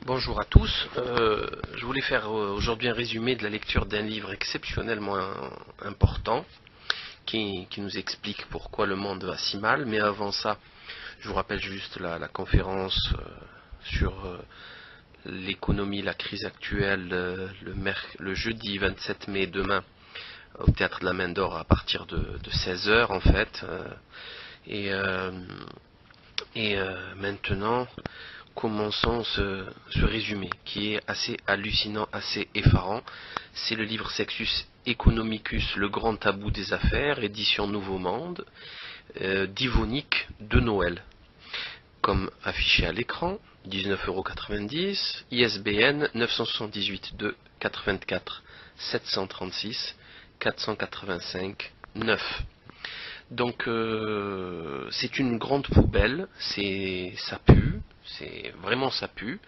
Bonjour à tous. Je voulais faire aujourd'hui un résumé de la lecture d'un livre exceptionnellement important qui nous explique pourquoi le monde va si mal. Mais avant ça, je vous rappelle juste la conférence sur l'économie, la crise actuelle, le jeudi 27 mai, demain, au Théâtre de la Main d'Or à partir de 16 heures en fait. Maintenant, commençons ce résumé qui est assez hallucinant, assez effarant. C'est le livre Sexus Economicus, le grand tabou des affaires, édition Nouveau Monde, d'Yvonique de Noël. Comme affiché à l'écran, 19,90 €, ISBN 978 2 84 736 485 9. Donc c'est une grande poubelle, ça pue, ça pue.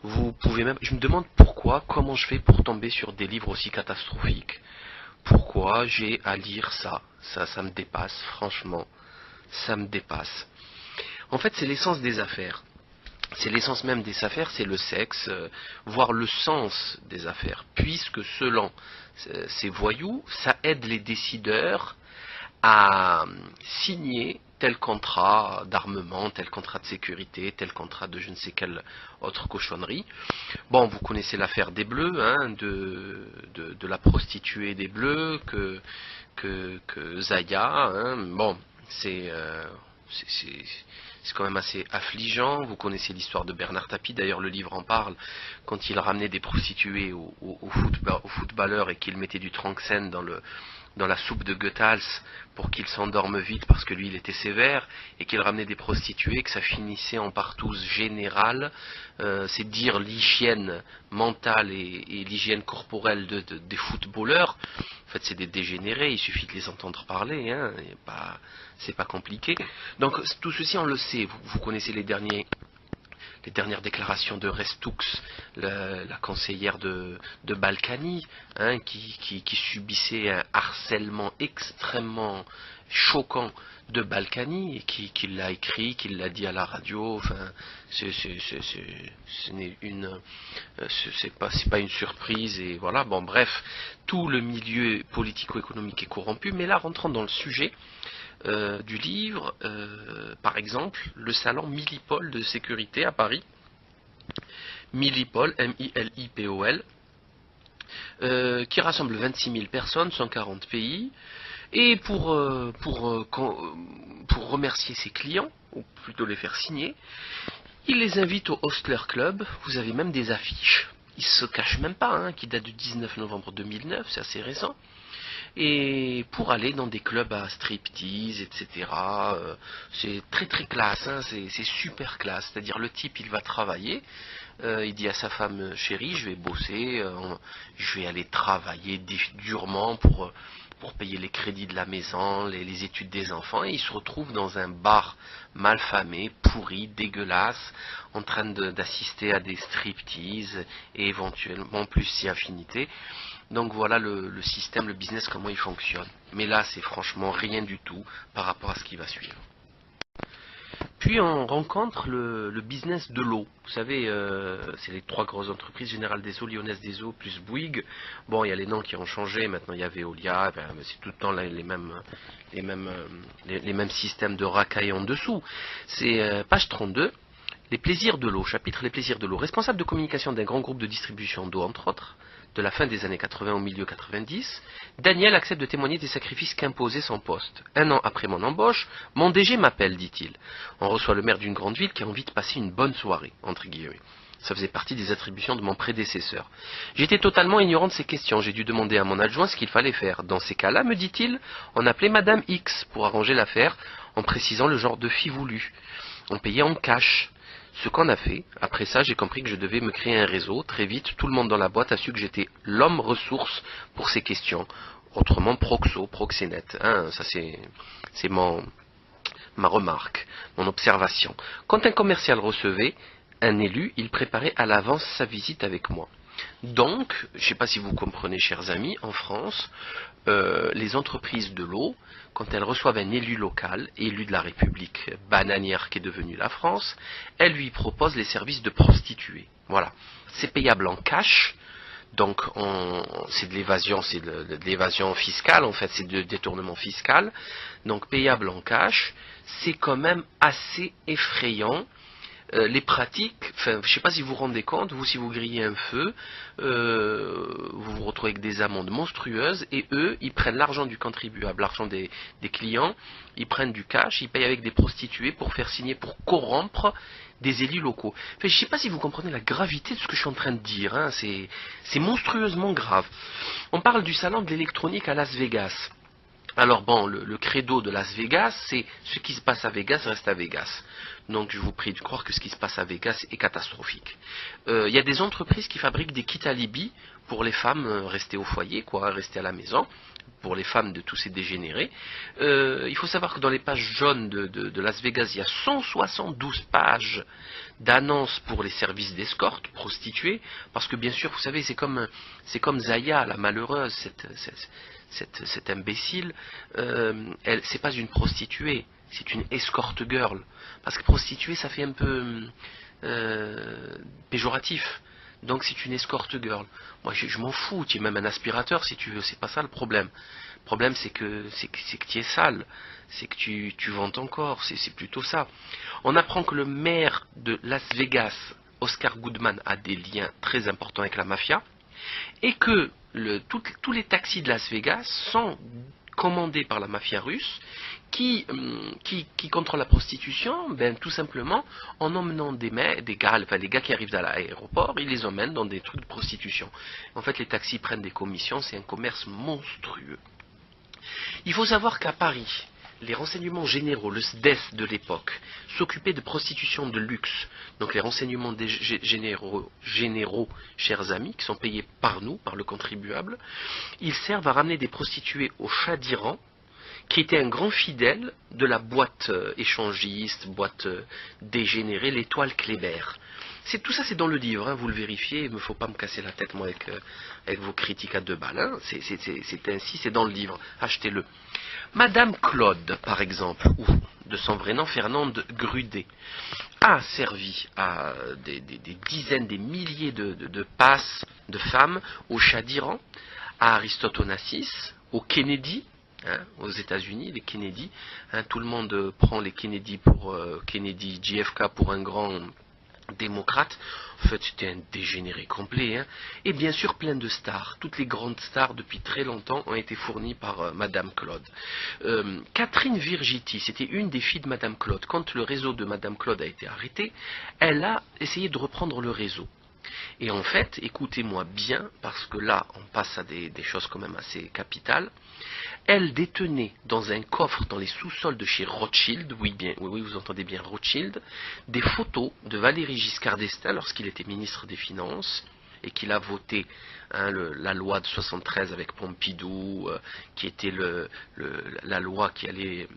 Vous pouvez même, je me demande comment je fais pour tomber sur des livres aussi catastrophiques. Pourquoi j'ai à lire ça me dépasse, franchement, ça me dépasse. En fait, c'est l'essence des affaires. C'est l'essence même des affaires, c'est le sexe, voire le sens des affaires. Puisque selon ces voyous, ça aide les décideurs à signer tel contrat d'armement, tel contrat de sécurité, tel contrat de je ne sais quelle autre cochonnerie. Bon, vous connaissez l'affaire des Bleus, de la prostituée des Bleus que Zaya. Bon, c'est quand même assez affligeant. Vous connaissez l'histoire de Bernard Tapie, d'ailleurs le livre en parle, quand il ramenait des prostituées aux footballeurs et qu'il mettait du Tranxène dans la soupe de Goethals pour qu'il s'endorme vite parce que lui il était sévère, et qu'il ramenait des prostituées, que ça finissait en partouze générale. C'est dire l'hygiène mentale et l'hygiène corporelle des footballeurs. En fait, c'est des dégénérés, il suffit de les entendre parler, c'est pas compliqué. Donc tout ceci on le sait, vous connaissez les dernières déclarations de Restoux, la conseillère de Balkany, qui subissait un harcèlement extrêmement choquant de Balkany, et qui l'a écrit, qui l'a dit à la radio. Enfin, c'est pas une surprise, et voilà. Bon, bref, tout le milieu politico-économique est corrompu. Mais là, rentrons dans le sujet du livre, par exemple, le salon Milipol de sécurité à Paris. Milipol, M-I-L-I-P-O-L, qui rassemble 26 000 personnes, 140 pays. Et pour remercier ses clients, ou plutôt les faire signer, il les invite au Hostler Club. Vous avez même des affiches. Ils se cachent même pas, qui datent du 19 novembre 2009, c'est assez récent. Et pour aller dans des clubs à striptease, etc. C'est très très classe, c'est super classe. C'est-à-dire le type, il va travailler, il dit à sa femme: chérie, je vais bosser, je vais aller travailler durement pour payer les crédits de la maison, les études des enfants, et il se retrouve dans un bar malfamé, pourri, dégueulasse, en train d'assister à des striptease, et éventuellement plus si affinité. Donc voilà le système, le business, comment il fonctionne. Mais là, c'est franchement rien du tout par rapport à ce qui va suivre. Puis on rencontre le business de l'eau. Vous savez, c'est les trois grosses entreprises: Générale des Eaux, Lyonnaise des Eaux, plus Bouygues. Bon, il y a les noms qui ont changé. Maintenant, il y a Veolia. C'est tout le temps les mêmes systèmes de racailles en dessous. C'est page 32. Les plaisirs de l'eau, chapitre Les plaisirs de l'eau. Responsable de communication d'un grand groupe de distribution d'eau, entre autres, de la fin des années 80 au milieu 90, Daniel accepte de témoigner des sacrifices qu'imposait son poste. 1 an après mon embauche, mon DG m'appelle, dit-il. On reçoit le maire d'une grande ville qui a envie de passer une bonne soirée, entre guillemets. Ça faisait partie des attributions de mon prédécesseur. J'étais totalement ignorant de ces questions. J'ai dû demander à mon adjoint ce qu'il fallait faire. Dans ces cas-là, me dit-il, on appelait Madame X pour arranger l'affaire, en précisant le genre de fille voulue. On payait en cash. Ce qu'on a fait. Après ça, j'ai compris que je devais me créer un réseau. Très vite, tout le monde dans la boîte a su que j'étais l'homme ressource pour ces questions. Autrement, proxénète. Ça, c'est ma remarque, mon observation. Quand un commercial recevait un élu, il préparait à l'avance sa visite avec moi. Donc, je ne sais pas si vous comprenez, chers amis, en France, les entreprises de l'eau, quand elles reçoivent un élu local, élu de la République bananière qui est devenue la France, elles lui proposent les services de prostituée. Voilà. C'est payable en cash. Donc c'est de l'évasion fiscale, en fait, c'est de détournement fiscal. Donc payable en cash, c'est quand même assez effrayant. Les pratiques, enfin, je ne sais pas si vous vous rendez compte, vous si vous grillez un feu, vous vous retrouvez avec des amendes monstrueuses, et eux, ils prennent l'argent du contribuable, l'argent des clients, ils prennent du cash, ils payent avec des prostituées pour faire signer, pour corrompre des élus locaux. Enfin, je ne sais pas si vous comprenez la gravité de ce que je suis en train de dire, hein, c'est monstrueusement grave. On parle du salon de l'électronique à Las Vegas. Alors bon, le credo de Las Vegas, c'est ce qui se passe à Vegas reste à Vegas. Donc je vous prie de croire que ce qui se passe à Vegas est catastrophique. Il y a des entreprises qui fabriquent des kits alibi pour les femmes restées au foyer, quoi, rester à la maison, pour les femmes de tous ces dégénérés. Il faut savoir que dans les pages jaunes de Las Vegas, il y a 172 pages d'annonces pour les services d'escorte, prostituées, parce que bien sûr, vous savez, c'est comme Zaya, la malheureuse, cette imbécile, c'est pas une prostituée, c'est une escort girl. Parce que prostituée, ça fait un peu péjoratif. Donc c'est une escort girl. Moi je m'en fous, tu es même un aspirateur si tu veux, c'est pas ça le problème. Le problème c'est que tu es sale, c'est que tu vends ton corps, c'est plutôt ça. On apprend que le maire de Las Vegas, Oscar Goodman, a des liens très importants avec la mafia, et que tous les taxis de Las Vegas sont commandés par la mafia russe qui contrôle la prostitution, ben, tout simplement en emmenant des gars, enfin, les gars qui arrivent à l'aéroport, ils les emmènent dans des trucs de prostitution. En fait, les taxis prennent des commissions, c'est un commerce monstrueux. Il faut savoir qu'à Paris, les renseignements généraux, le SDES de l'époque, s'occupaient de prostitution de luxe. Donc les renseignements généraux, chers amis, qui sont payés par nous, par le contribuable, ils servent à ramener des prostituées au Shah d'Iran, qui était un grand fidèle de la boîte échangiste, boîte dégénérée, l'étoile Kléber. Tout ça, c'est dans le livre, hein, vous le vérifiez, il ne me faut pas me casser la tête, moi, avec vos critiques à 2 balles. Hein. C'est ainsi, c'est dans le livre, achetez-le. Madame Claude, par exemple, ou de son vrai nom, Fernande Grudet, a servi à des dizaines, des milliers de passes de femmes au Shah d'Iran, à Aristote Onassis, au Kennedy, hein, aux États-Unis, les Kennedy. Hein, tout le monde prend les Kennedy pour Kennedy, JFK pour un grand démocrate. En fait, c'était un dégénéré complet. Hein. Et bien sûr, plein de stars. Toutes les grandes stars, depuis très longtemps, ont été fournies par Madame Claude. Catherine Virgiti, c'était une des filles de Madame Claude. Quand le réseau de Madame Claude a été arrêté, elle a essayé de reprendre le réseau. Et en fait, écoutez-moi bien, parce que là, on passe à des choses quand même assez capitales. Elle détenait dans un coffre dans les sous-sols de chez Rothschild, oui, vous entendez bien Rothschild, des photos de Valéry Giscard d'Estaing lorsqu'il était ministre des Finances et qu'il a voté la loi de 73 avec Pompidou, qui était la loi qui allait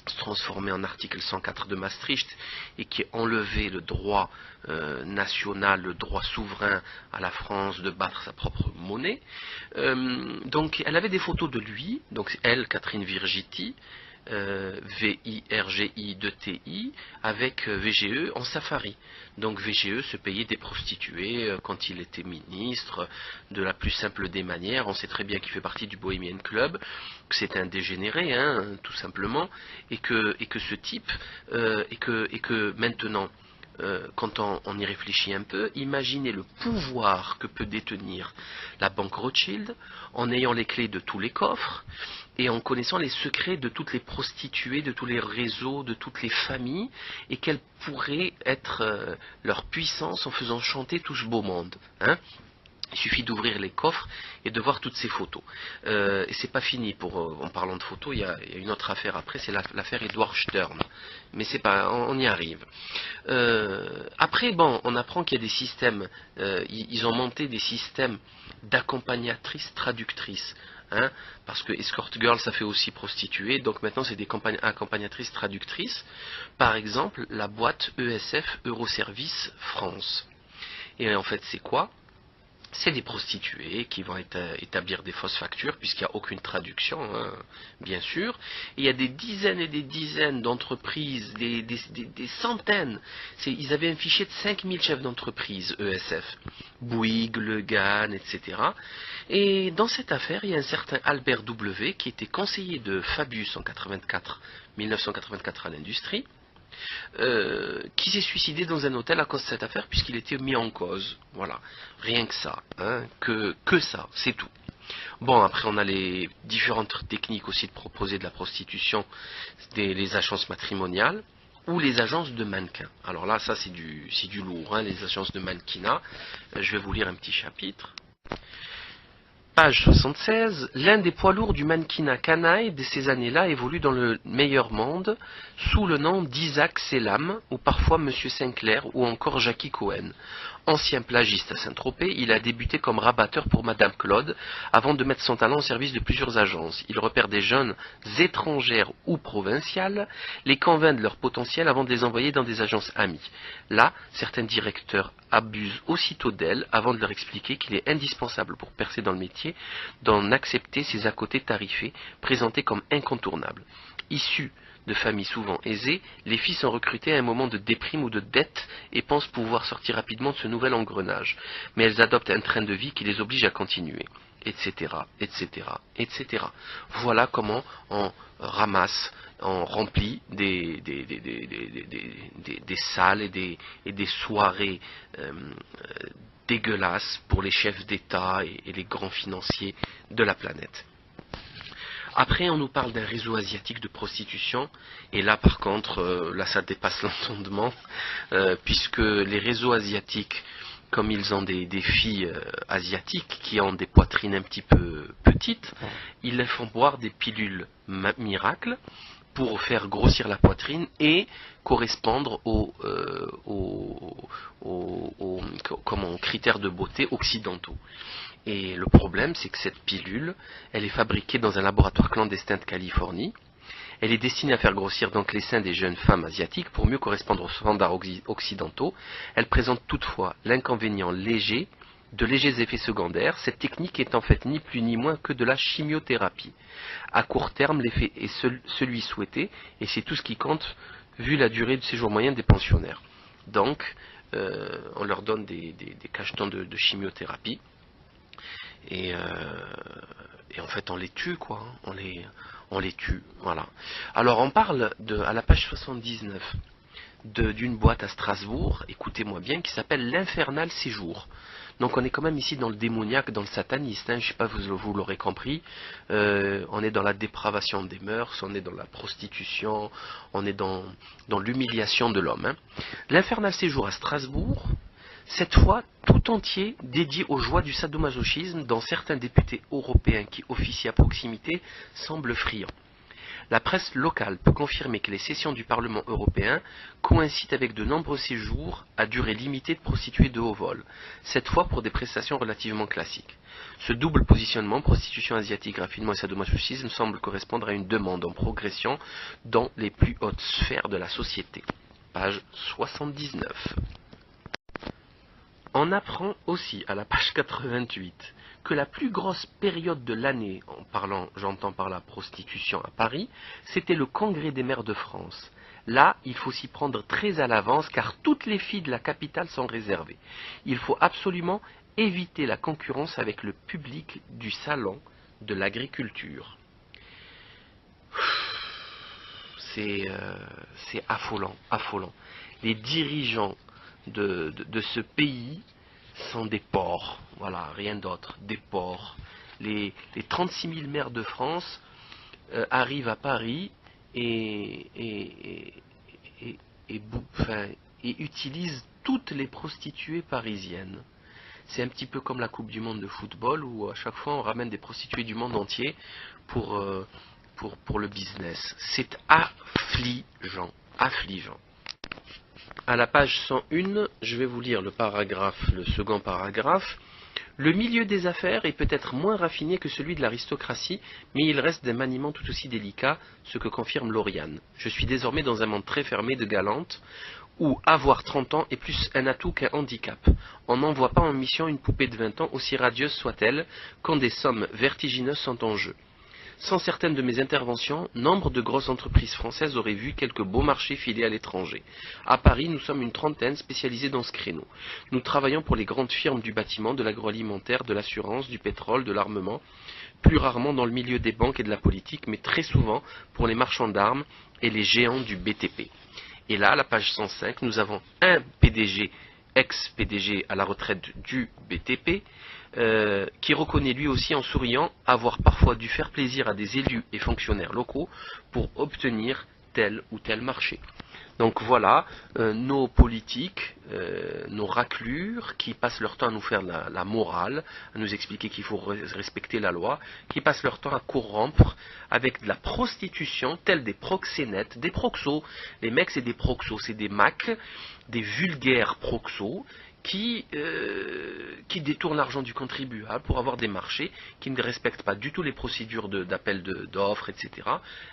se transformer en article 104 de Maastricht et qui enlevait le droit national, le droit souverain à la France de battre sa propre monnaie. Donc elle avait des photos de lui, donc elle, Catherine Virgiti, VIRGI2TI, avec VGE en safari. Donc VGE se payait des prostituées quand il était ministre, de la plus simple des manières. On sait très bien qu'il fait partie du Bohemian Club, que c'est un dégénéré, hein, tout simplement, et que ce type, et que maintenant, quand on y réfléchit un peu, imaginez le pouvoir que peut détenir la banque Rothschild en ayant les clés de tous les coffres et en connaissant les secrets de toutes les prostituées, de tous les réseaux, de toutes les familles, et quelle pourrait être leur puissance en faisant chanter tout ce beau monde. Hein. Il suffit d'ouvrir les coffres et de voir toutes ces photos. Et c'est pas fini. En parlant de photos, il y a une autre affaire après, c'est l'affaire Edward Stern. Mais c'est pas, on y arrive. Après, bon, on apprend qu'il y a des systèmes. Ils ont monté des systèmes d'accompagnatrices traductrices. Hein, parce que escort girl, ça fait aussi prostituée. Donc maintenant, c'est des accompagnatrices traductrices. Par exemple, la boîte ESF Euroservice France. Et en fait, c'est quoi ? c'est des prostituées qui vont établir des fausses factures, puisqu'il n'y a aucune traduction, hein, bien sûr. Et il y a des dizaines et des dizaines d'entreprises, des centaines. Ils avaient un fichier de 5000 chefs d'entreprise, ESF. Bouygues, Le Gall, etc. Et dans cette affaire, il y a un certain Albert W. qui était conseiller de Fabius en 1984 à l'industrie. Qui s'est suicidé dans un hôtel à cause de cette affaire puisqu'il était mis en cause. Voilà, rien que ça, hein, que ça, c'est tout. Bon, après on a les différentes techniques aussi de proposer de la prostitution, les agences matrimoniales ou les agences de mannequins. Alors là, ça c'est du lourd, hein, les agences de mannequinat. Je vais vous lire un petit chapitre. Page 76, l'un des poids lourds du mannequinat canaille de ces années-là évolue dans le meilleur monde sous le nom d'Isaac Selam, ou parfois Monsieur Sinclair, ou encore Jackie Cohen. Ancien plagiste à Saint-Tropez, il a débuté comme rabatteur pour Madame Claude, avant de mettre son talent au service de plusieurs agences. Il repère des jeunes étrangères ou provinciales, les convainc de leur potentiel avant de les envoyer dans des agences amies. Là, certains directeurs abusent aussitôt d'elles avant de leur expliquer qu'il est indispensable pour percer dans le métier d'en accepter ces à-côtés tarifés, présentés comme incontournables. Issus de familles souvent aisées, les filles sont recrutées à un moment de déprime ou de dette et pensent pouvoir sortir rapidement de ce nouvel engrenage. Mais elles adoptent un train de vie qui les oblige à continuer, etc., etc., etc. Voilà comment on ramasse, on remplit des salles et des soirées dégueulasses pour les chefs d'État et les grands financiers de la planète. Après, on nous parle d'un réseau asiatique de prostitution, et là, par contre, là, ça dépasse l'entendement, puisque les réseaux asiatiques, comme ils ont des filles asiatiques qui ont des poitrines un petit peu petites, ils les font boire des pilules miracles pour faire grossir la poitrine et correspondre aux critères de beauté occidentaux. Et le problème, c'est que cette pilule, elle est fabriquée dans un laboratoire clandestin de Californie. Elle est destinée à faire grossir donc les seins des jeunes femmes asiatiques pour mieux correspondre aux standards occidentaux. Elle présente toutefois l'inconvénient de légers effets secondaires. Cette technique est en fait ni plus ni moins que de la chimiothérapie. À court terme, l'effet est celui souhaité, et c'est tout ce qui compte vu la durée de séjour moyen des pensionnaires. Donc, on leur donne des cachetons de chimiothérapie. Et en fait on les tue, quoi, on les tue, voilà. Alors on parle à la page 79 d'une boîte à Strasbourg, écoutez-moi bien, qui s'appelle l'Infernal Séjour. Donc on est quand même ici dans le démoniaque, dans le sataniste, hein, je ne sais pas, vous l'aurez compris, on est dans la dépravation des mœurs, on est dans la prostitution, on est dans l'humiliation de l'homme. Hein. L'Infernal Séjour à Strasbourg, cette fois tout entier dédié aux joies du sadomasochisme dont certains députés européens qui officient à proximité semblent friands. La presse locale peut confirmer que les sessions du Parlement européen coïncident avec de nombreux séjours à durée limitée de prostituées de haut vol, cette fois pour des prestations relativement classiques. Ce double positionnement, prostitution asiatique, raffinement et sadomasochisme, semble correspondre à une demande en progression dans les plus hautes sphères de la société. Page 79. On apprend aussi à la page 88 que la plus grosse période de l'année, j'entends par la prostitution à Paris, c'était le Congrès des maires de France. Là, il faut s'y prendre très à l'avance car toutes les filles de la capitale sont réservées. Il faut absolument éviter la concurrence avec le public du salon de l'agriculture. C'est affolant, affolant. Les dirigeants de ce pays sont des porcs, voilà, rien d'autre, des porcs. Les 36 000 maires de France arrivent à Paris et utilisent toutes les prostituées parisiennes. C'est un petit peu comme la Coupe du Monde de football où à chaque fois on ramène des prostituées du monde entier pour le business. C'est affligeant, affligeant. À la page 101, je vais vous lire le second paragraphe. Le milieu des affaires est peut-être moins raffiné que celui de l'aristocratie, mais il reste d'un maniement tout aussi délicat, ce que confirme Lauriane. Je suis désormais dans un monde très fermé de galantes, Ou avoir 30 ans est plus un atout qu'un handicap. On n'envoie pas en mission une poupée de 20 ans, aussi radieuse soit-elle, quand des sommes vertigineuses sont en jeu. Sans certaines de mes interventions, nombre de grosses entreprises françaises auraient vu quelques beaux marchés filer à l'étranger. À Paris, nous sommes une trentaine spécialisés dans ce créneau. Nous travaillons pour les grandes firmes du bâtiment, de l'agroalimentaire, de l'assurance, du pétrole, de l'armement, plus rarement dans le milieu des banques et de la politique, mais très souvent pour les marchands d'armes et les géants du BTP. Et là, à la page 105, nous avons un PDG, ex-PDG à la retraite du BTP, qui reconnaît lui aussi en souriant avoir parfois dû faire plaisir à des élus et fonctionnaires locaux pour obtenir tel ou tel marché. Donc voilà, nos politiques, nos raclures, qui passent leur temps à nous faire la morale, à nous expliquer qu'il faut respecter la loi, qui passent leur temps à corrompre avec de la prostitution, tels des proxénètes, des proxos. Les mecs, c'est des proxos, c'est des macs, des vulgaires proxos, qui détournent l'argent du contribuable pour avoir des marchés, qui ne respectent pas du tout les procédures d'appel d'offres, etc.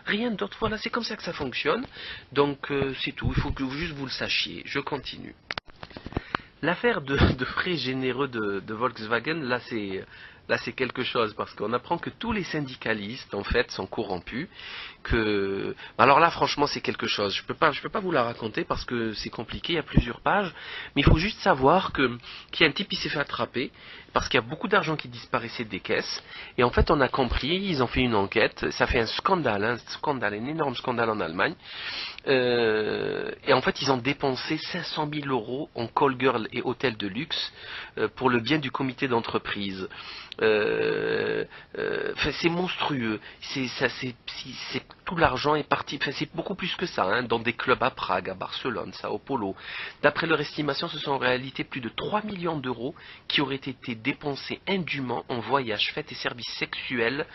Rien d'autre. Voilà, c'est comme ça que ça fonctionne. Donc c'est tout. Il faut que juste vous le sachiez. Je continue. L'affaire de frais généreux de Volkswagen, là c'est quelque chose, parce qu'on apprend que tous les syndicalistes en fait sont corrompus. Alors là franchement c'est quelque chose. Je peux pas vous la raconter parce que c'est compliqué, il y a plusieurs pages, mais il faut juste savoir qu'il y a un type qui s'est fait attraper parce qu'il y a beaucoup d'argent qui disparaissait des caisses, et en fait on a compris, ils ont fait une enquête, ça fait un scandale, un énorme scandale en Allemagne, et en fait ils ont dépensé 500 000 € en call girl et hôtel de luxe pour le bien du comité d'entreprise. C'est monstrueux, tout l'argent est parti, c'est beaucoup plus que ça, hein, dans des clubs à Prague, à Barcelone, Sao Paulo. D'après leur estimation, ce sont en réalité plus de 3 millions d'euros qui auraient été dépensés indûment en voyages, fêtes et services sexuels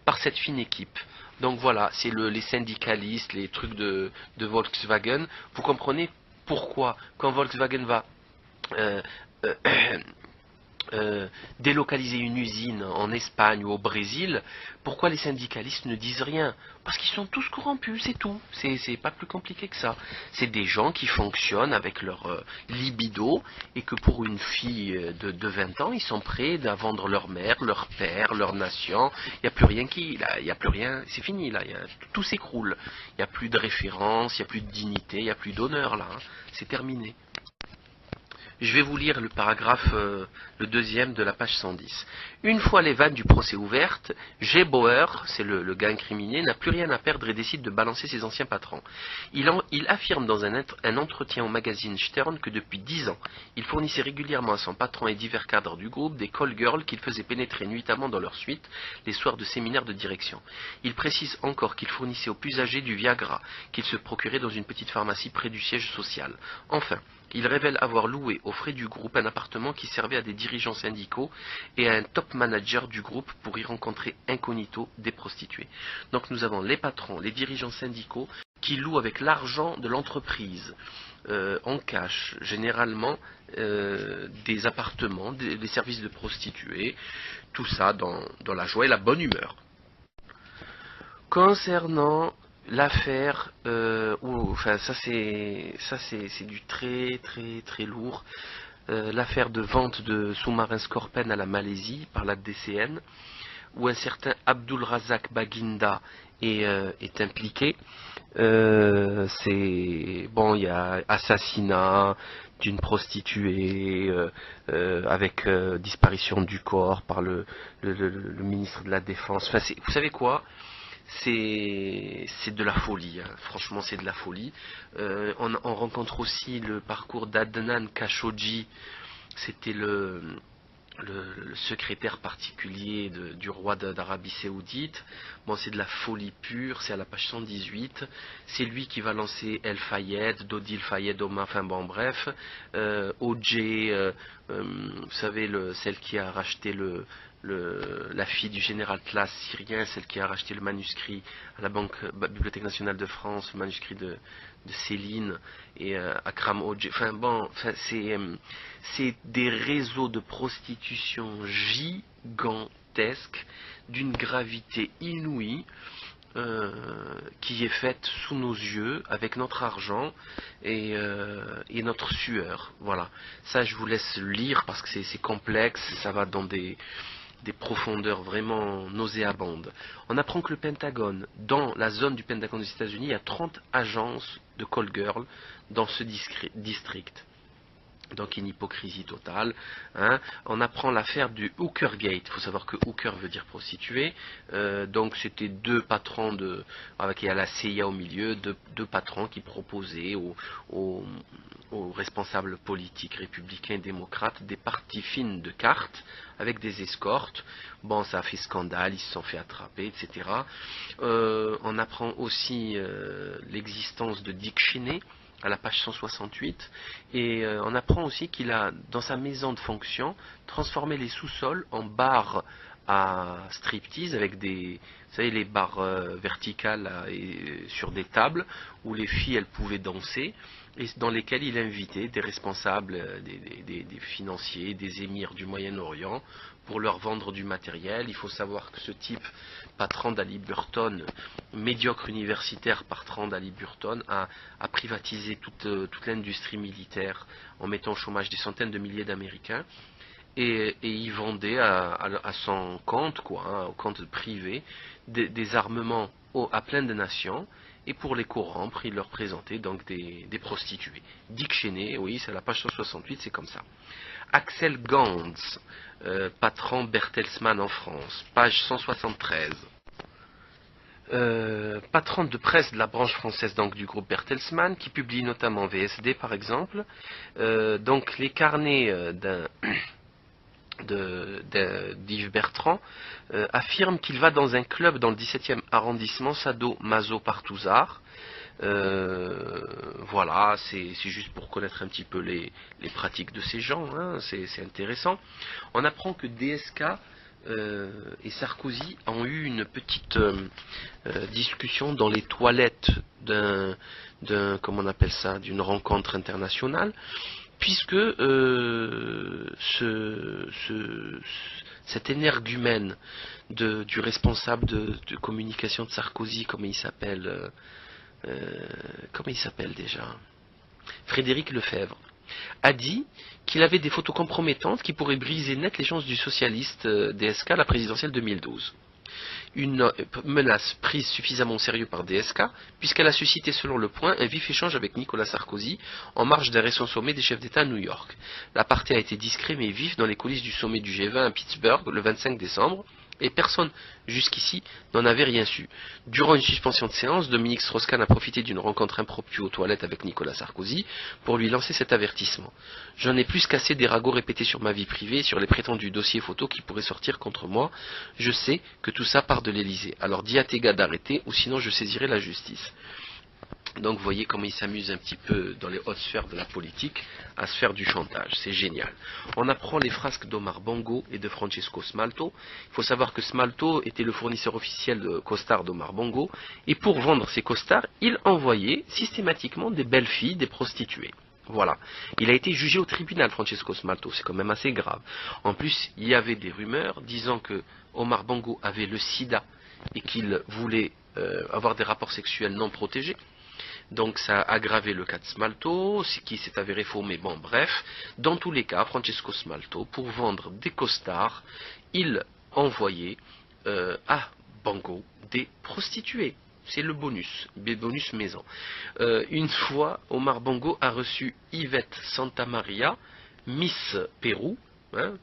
par cette fine équipe. Donc voilà, c'est les syndicalistes, les trucs de Volkswagen. Vous comprenez pourquoi, quand Volkswagen va euh, délocaliser une usine en Espagne ou au Brésil, pourquoi les syndicalistes ne disent rien? Parce qu'ils sont tous corrompus, c'est tout. C'est pas plus compliqué que ça. C'est des gens qui fonctionnent avec leur libido, et que pour une fille de 20 ans, ils sont prêts à vendre leur mère, leur père, leur nation. Il n'y a plus rien il y a plus rien, c'est fini là. Tout s'écroule. Il n'y a plus de référence, il n'y a plus de dignité, il n'y a plus d'honneur là. Hein. C'est terminé. Je vais vous lire le paragraphe, le deuxième de la page 110. Une fois les vannes du procès ouvertes, G. Bauer, c'est le gars incriminé, n'a plus rien à perdre et décide de balancer ses anciens patrons. Il affirme dans un entretien au magazine Stern que depuis 10 ans, il fournissait régulièrement à son patron et divers cadres du groupe des call girls qu'il faisait pénétrer nuitamment dans leur suite les soirs de séminaires de direction. Il précise encore qu'il fournissait aux plus âgés du Viagra, qu'il se procurait dans une petite pharmacie près du siège social. Enfin, il révèle avoir loué aux frais du groupe un appartement qui servait à des dirigeants syndicaux et à un top manager du groupe pour y rencontrer incognito des prostituées. Donc nous avons les patrons, les dirigeants syndicaux qui louent avec l'argent de l'entreprise en cash, généralement des appartements, des services de prostituées, tout ça dans la joie et la bonne humeur. Concernant l'affaire, enfin ça c'est du très très très lourd. L'affaire de vente de sous-marins Scorpen à la Malaisie par la DCN, où un certain Abdul Razak Baginda est impliqué. Il y a assassinat d'une prostituée avec disparition du corps par le ministre de la Défense. Enfin, vous savez quoi? C'est de la folie, hein. Franchement c'est de la folie. On rencontre aussi le parcours d'Adnan Khashoggi, c'était le secrétaire particulier du roi d'Arabie Saoudite. Bon, c'est de la folie pure, c'est à la page 118. C'est lui qui va lancer El Fayed, Dodil Fayed Oma, enfin bon bref. OJ, vous savez, celle qui a racheté la fille du général Tlass syrien, celle qui a racheté le manuscrit à la Bibliothèque nationale de France, le manuscrit de Céline, et Akram OJ. Enfin bon, c'est des réseaux de prostitution gigantesques, d'une gravité inouïe. qui est faite sous nos yeux, avec notre argent et notre sueur. Voilà. Ça, je vous laisse lire parce que c'est complexe, ça va dans des profondeurs vraiment nauséabondes. On apprend que le Pentagone, dans la zone du Pentagone des États-Unis, il y a 30 agences de call girl dans ce district. Donc une hypocrisie totale. Hein. On apprend l'affaire du Hooker Gate. Il faut savoir que Hooker veut dire prostituée. Donc c'était deux patrons avec la CIA au milieu, deux patrons qui proposaient aux responsables politiques républicains et démocrates des parties fines de cartes avec des escortes. Bon, ça a fait scandale, ils se sont fait attraper, etc. On apprend aussi l'existence de Dick Cheney à la page 168, et on apprend aussi qu'il a, dans sa maison de fonction, transformé les sous-sols en bars à striptease avec des, vous savez, les barres verticales là, sur des tables où les filles elles pouvaient danser, et dans lesquelles il invitait des responsables, des financiers, des émirs du Moyen-Orient pour leur vendre du matériel. Il faut savoir que ce type, patron d'Haliburton, médiocre universitaire patron d'Haliburton, a privatisé toute l'industrie militaire en mettant au chômage des centaines de milliers d'Américains. Et il vendait à son compte, au compte privé, des armements à plein de nations, et pour les corrompre, il leur présentait donc des prostituées. Dick Cheney, oui, c'est à la page 168, c'est comme ça. Axel Gans, patron Bertelsmann en France, page 173. Patron de presse de la branche française donc du groupe Bertelsmann, qui publie notamment VSD par exemple. Donc les carnets d'Yves Bertrand affirme qu'il va dans un club dans le 17e arrondissement, Sado-Maso-Partouzard. Voilà, c'est juste pour connaître un petit peu les pratiques de ces gens, hein, c'est intéressant. On apprend que DSK et Sarkozy ont eu une petite discussion dans les toilettes comment on appelle ça, d'une rencontre internationale, puisque cet énergumène du responsable de communication de Sarkozy, comment il s'appelle déjà, Frédéric Lefebvre, a dit qu'il avait des photos compromettantes qui pourraient briser net les chances du socialiste DSK à la présidentielle 2012. Une menace prise suffisamment au sérieux par DSK, puisqu'elle a suscité, selon Le Point, un vif échange avec Nicolas Sarkozy en marge d'un récent sommet des chefs d'État à New York. La partie a été discret mais vif dans les coulisses du sommet du G20 à Pittsburgh le 25 décembre, et personne jusqu'ici n'en avait rien su. Durant une suspension de séance, Dominique Strauss-Kahn a profité d'une rencontre impromptue aux toilettes avec Nicolas Sarkozy pour lui lancer cet avertissement. J'en ai plus qu'assez des ragots répétés sur ma vie privée et sur les prétendus dossiers photos qui pourraient sortir contre moi. Je sais que tout ça part de l'Élysée. Alors dis à tes gars d'arrêter ou sinon je saisirai la justice. Donc vous voyez comment il s'amuse un petit peu dans les hautes sphères de la politique à se faire du chantage, c'est génial. On apprend les frasques d'Omar Bongo et de Francesco Smalto. Il faut savoir que Smalto était le fournisseur officiel de costards d'Omar Bongo, et pour vendre ces costards, il envoyait systématiquement des belles filles, des prostituées. Voilà. Il a été jugé au tribunal, Francesco Smalto, c'est quand même assez grave. En plus, il y avait des rumeurs disant que Omar Bongo avait le sida et qu'il voulait avoir des rapports sexuels non protégés. Donc ça a aggravé le cas de Smalto, ce qui s'est avéré faux, mais bon, bref. Dans tous les cas, Francesco Smalto, pour vendre des costards, il envoyait à Bongo des prostituées. C'est le bonus, des bonus maison. Une fois, Omar Bongo a reçu Yvette Santamaria, Miss Pérou, hein,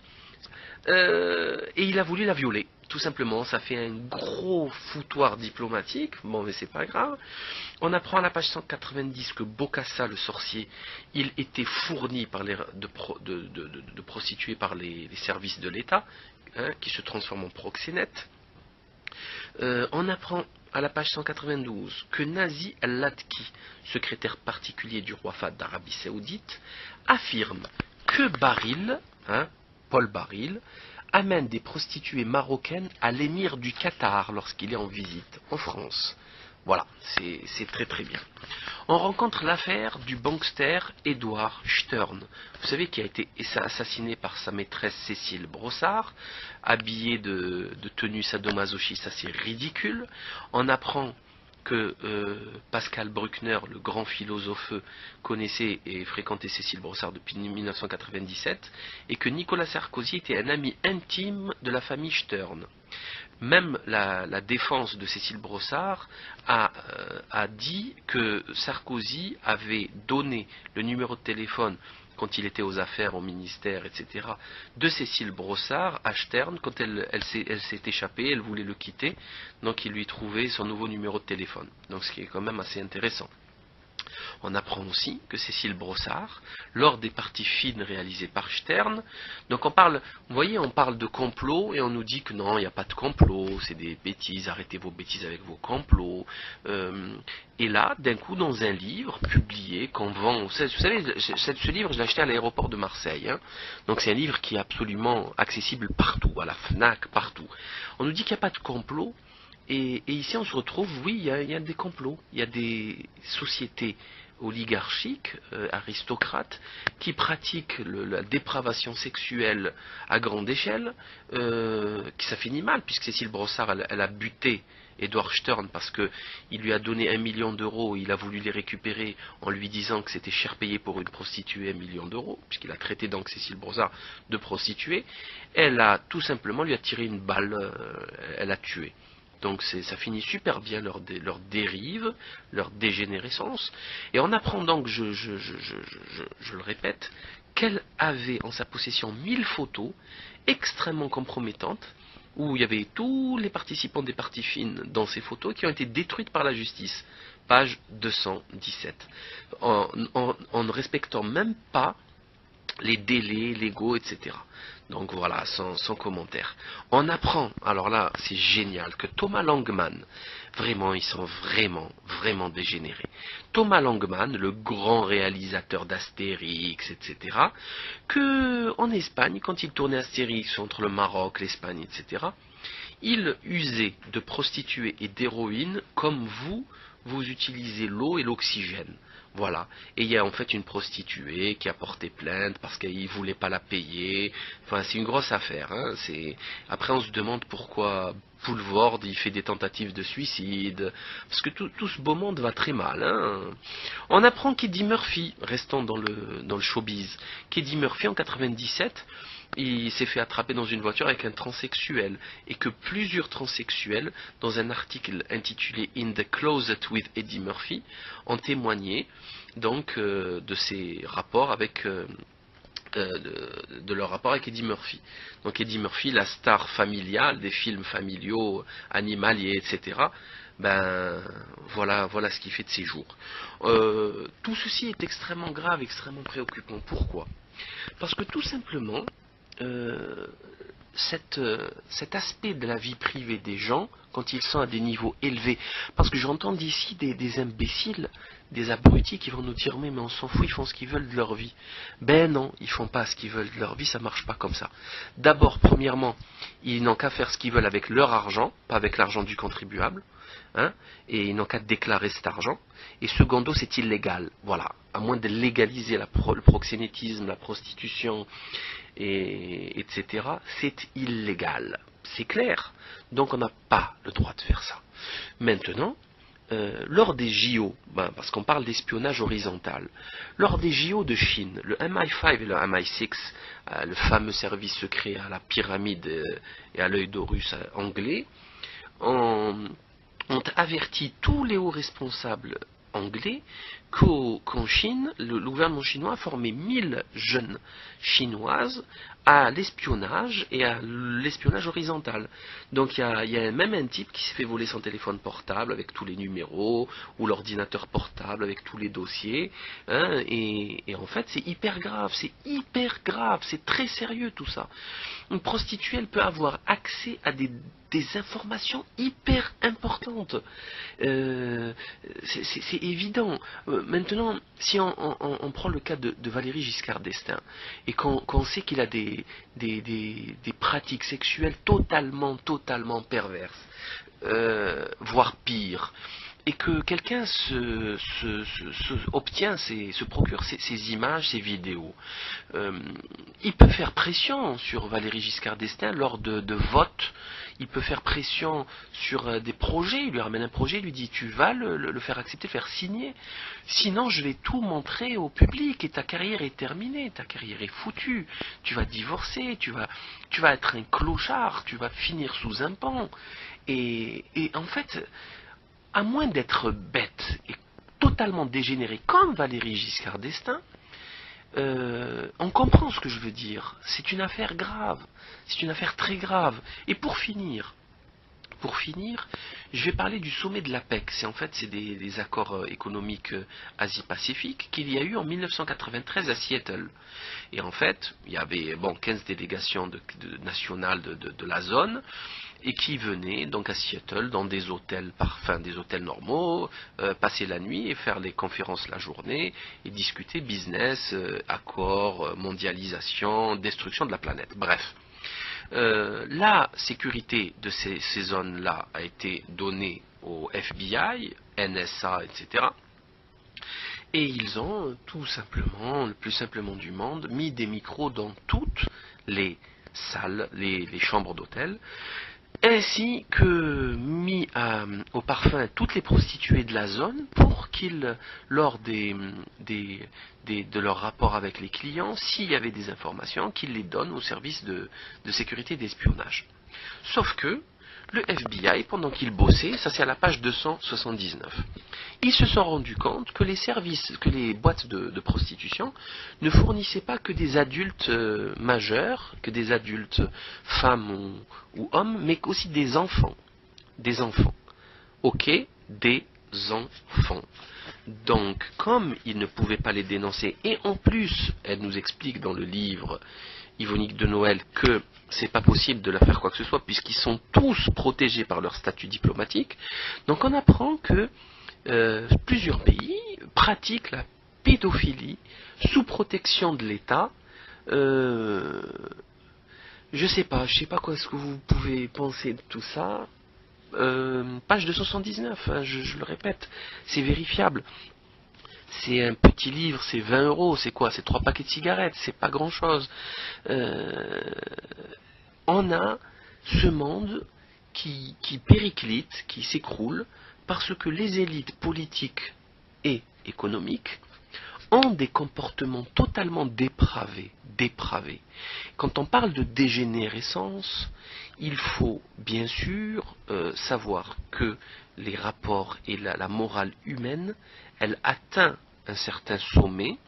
et il a voulu la violer. Tout simplement, ça fait un gros foutoir diplomatique, bon mais c'est pas grave. On apprend à la page 190 que Bokassa, le sorcier, il était fourni par de prostituées par les services de l'État, hein, qui se transforment en proxénètes. On apprend à la page 192 que Nazi al-Latki, secrétaire particulier du roi Fahd d'Arabie Saoudite, affirme que Baril, hein, Paul Baril, amène des prostituées marocaines à l'émir du Qatar lorsqu'il est en visite en France. Voilà, c'est très très bien. On rencontre l'affaire du bankster Edward Stern. Vous savez, qui a été assassiné par sa maîtresse Cécile Brossard, habillé de tenue sadomasochistes assez ridicule. On apprend que Pascal Bruckner, le grand philosophe, connaissait et fréquentait Cécile Brossard depuis 1997, et que Nicolas Sarkozy était un ami intime de la famille Stern. Même la défense de Cécile Brossard a dit que Sarkozy avait donné le numéro de téléphone quand il était aux affaires, au ministère, etc., de Cécile Brossard à Stern quand elle s'est échappée, elle voulait le quitter, donc il lui trouvait son nouveau numéro de téléphone. Donc ce qui est quand même assez intéressant. On apprend aussi que Cécile Brossard, lors des parties fines réalisées par Stern, donc on parle, vous voyez, on parle de complot et on nous dit que non, il n'y a pas de complot, c'est des bêtises, arrêtez vos bêtises avec vos complots. Et là, d'un coup, dans un livre publié, qu'on vend, vous savez, ce livre, je l'ai acheté à l'aéroport de Marseille, hein, donc c'est un livre qui est absolument accessible partout, à la FNAC, partout. On nous dit qu'il n'y a pas de complot. Et ici, on se retrouve, oui, il y a des complots, il y a des sociétés oligarchiques, aristocrates, qui pratiquent la dépravation sexuelle à grande échelle, qui ça finit mal, puisque Cécile Brossard, elle a buté Edward Stern parce qu'il lui a donné 1 million d'euros, il a voulu les récupérer en lui disant que c'était cher payé pour une prostituée 1 million d'euros, puisqu'il a traité donc Cécile Brossard de prostituée. Elle a tout simplement lui a tiré une balle, elle a tué. Donc ça finit super bien leur dérive, leur dégénérescence. Et en apprenant que, je le répète, qu'elle avait en sa possession 1000 photos extrêmement compromettantes, où il y avait tous les participants des parties fines dans ces photos qui ont été détruites par la justice. Page 217. En ne respectant même pas les délais légaux, etc. Donc voilà, sans commentaire. On apprend, alors là, c'est génial, que Thomas Langman, vraiment, ils sont vraiment dégénérés. Thomas Langman, le grand réalisateur d'Astérix, etc., que en Espagne, quand il tournait Astérix entre le Maroc, l'Espagne, etc., il usait de prostituées et d'héroïne comme vous utilisez l'eau et l'oxygène. Voilà. Et il y a en fait une prostituée qui a porté plainte parce qu'il ne voulait pas la payer. Enfin, c'est une grosse affaire. Hein. Après, on se demande pourquoi Poulvord, il fait des tentatives de suicide. Parce que tout ce beau monde va très mal. Hein. On apprend qu'Eddie Murphy, restant dans le showbiz, qu'Eddie Murphy en 97, il s'est fait attraper dans une voiture avec un transsexuel, et que plusieurs transsexuels, dans un article intitulé In the Closet with Eddie Murphy, ont témoigné donc de ces rapports avec de leur rapport avec Eddie Murphy. Donc Eddie Murphy, la star familiale des films familiaux, animaliers, etc. Ben voilà ce qu'il fait de ses jours. Tout ceci est extrêmement grave, extrêmement préoccupant. Pourquoi? Parce que tout simplement, cet aspect de la vie privée des gens, quand ils sont à des niveaux élevés, parce que j'entends d'ici des imbéciles, des abrutis qui vont nous dire mais on s'en fout, ils font ce qu'ils veulent de leur vie. Ben non, ils font pas ce qu'ils veulent de leur vie, ça marche pas comme ça. D'abord, premièrement, ils n'ont qu'à faire ce qu'ils veulent avec leur argent, pas avec l'argent du contribuable, hein, et ils n'ont qu'à déclarer cet argent. Et secondo, c'est illégal, voilà, à moins de légaliser le proxénétisme, la prostitution, etc., c'est illégal. C'est clair. Donc on n'a pas le droit de faire ça. Maintenant, lors des JO, parce qu'on parle d'espionnage horizontal, lors des JO de Chine, le MI5 et le MI6, le fameux service secret à la pyramide et à l'œil d'Horus anglais, ont averti tous les hauts responsables anglais qu'en Chine, le gouvernement chinois a formé 1000 jeunes chinoises à l'espionnage et à l'espionnage horizontal. Donc il y a même un type qui s'est fait voler son téléphone portable avec tous les numéros, ou l'ordinateur portable avec tous les dossiers, hein, et en fait c'est hyper grave, c'est très sérieux tout ça. Une prostituée, elle peut avoir accès à des informations hyper importantes. C'est évident. Maintenant, si on prend le cas de Valéry Giscard d'Estaing, et qu'on sait qu'il a des pratiques sexuelles totalement perverses, voire pire, et que quelqu'un se procure ces images, ces vidéos. Il peut faire pression sur Valéry Giscard d'Estaing lors de votes. Il peut faire pression sur des projets. Il lui ramène un projet, il lui dit tu vas le faire accepter, le faire signer. Sinon je vais tout montrer au public et ta carrière est terminée, ta carrière est foutue. Tu vas divorcer, tu vas être un clochard, tu vas finir sous un pont. Et en fait, à moins d'être bête et totalement dégénéré comme Valéry Giscard d'Estaing, on comprend ce que je veux dire. C'est une affaire grave. C'est une affaire très grave. Et pour finir, je vais parler du sommet de l'APEC. C'est des accords économiques Asie-Pacifique qu'il y a eu en 1993 à Seattle. Et en fait, il y avait 15 délégations nationales de la zone et qui venaient donc à Seattle dans des hôtels, des hôtels normaux, passer la nuit et faire les conférences la journée et discuter business, accords, mondialisation, destruction de la planète. Bref. La sécurité de ces zones-là a été donnée au FBI, NSA, etc. Et ils ont tout simplement, le plus simplement du monde, mis des micros dans toutes les salles, les chambres d'hôtel, ainsi que mis au parfum toutes les prostituées de la zone pour qu'ils, lors de leur rapport avec les clients, s'il y avait des informations, qu'ils les donnent au service de sécurité et d'espionnage. Sauf que le FBI, pendant qu'il bossait, ça c'est à la page 279, ils se sont rendus compte que les boîtes de prostitution ne fournissaient pas que des adultes majeurs, que des adultes femmes ou hommes, mais aussi des enfants. Des enfants. Ok, des enfants. Donc, comme ils ne pouvaient pas les dénoncer, et en plus, elle nous explique dans le livre Yvonique de Noël que c'est pas possible de leur faire quoi que ce soit puisqu'ils sont tous protégés par leur statut diplomatique. Donc on apprend que plusieurs pays pratiquent la pédophilie sous protection de l'État. Je sais pas quoi est-ce que vous pouvez penser de tout ça. Page 279, hein, je le répète, c'est vérifiable. C'est un petit livre, c'est 20 euros, c'est quoi? C'est 3 paquets de cigarettes, c'est pas grand chose. On a ce monde qui périclite, qui s'écroule, parce que les élites politiques et économiques ont des comportements totalement dépravés. Quand on parle de dégénérescence, il faut bien sûr savoir que les rapports et la morale humaine, elle atteint un certain sommet,